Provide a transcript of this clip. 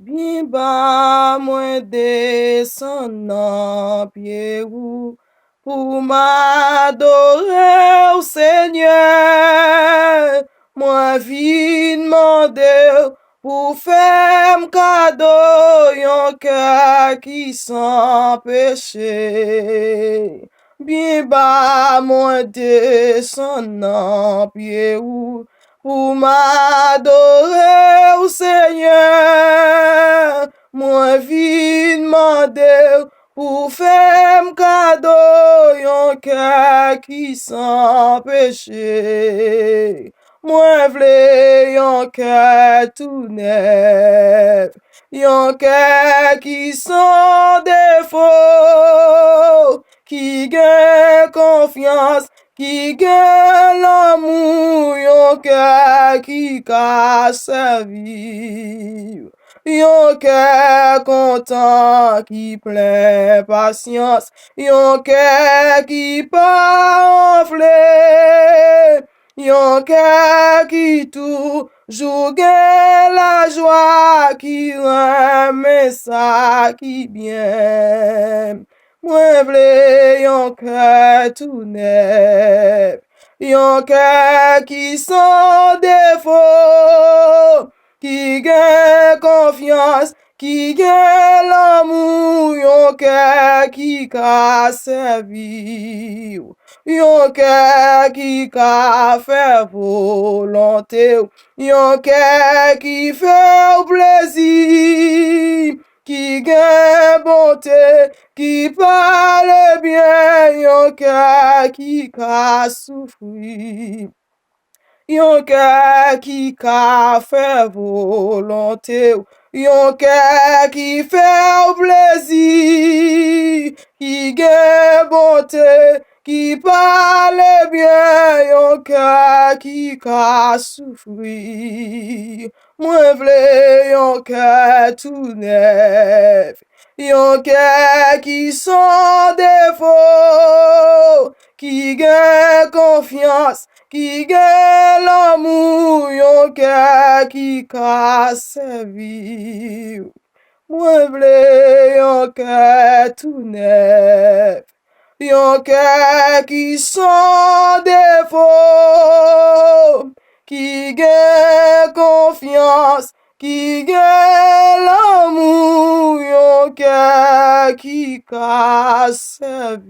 Bien bas, moi descend nan pied ou pour m'adorer au Seigneur. Moi vin demander pour faire cadeau yon cœur qui sans péché. Bien bas, moi descend nan pied ou pour m'adorer au Seigneur. Moi vin demander pour faire cadeau yon cœur qui sans péché. Moi vle yon cœur tout neuf, yon cœur qui sans défaut, qui gagne confiance, qui gagne l'amour, yon cœur qui ka servir. Yon cœur content qui plein patience, yon cœur qui pas enflé, yon cœur qui toujours gagne la joie, qui remet ça qui bien. Moi vle yon cœur tout neuf, yon cœur qui sans défaut, qui gagne confiance, qui gagne l'amour, yon cœur qui ka servir, yon cœur qui ka faire volonté, yon cœur qui fait plaisir, qui gagne bonté, qui parle bien, yon cœur qui ka souffrir. Yon cœur qui ka fait volonté, yon cœur qui fait plaisir, qui gagne bonté, qui parle bien, yon cœur qui ka souffrir. Moi vle yon cœur tout neuf, yon cœur qui sans défaut, qui gagne confiance, qui gagne l'amour, yon cœur qui ka servir. Moi vle yon cœur tout neuf, yon cœur qui sans défaut, qui gagne confiance, qui gagne l'amour, yon cœur qui ka servir.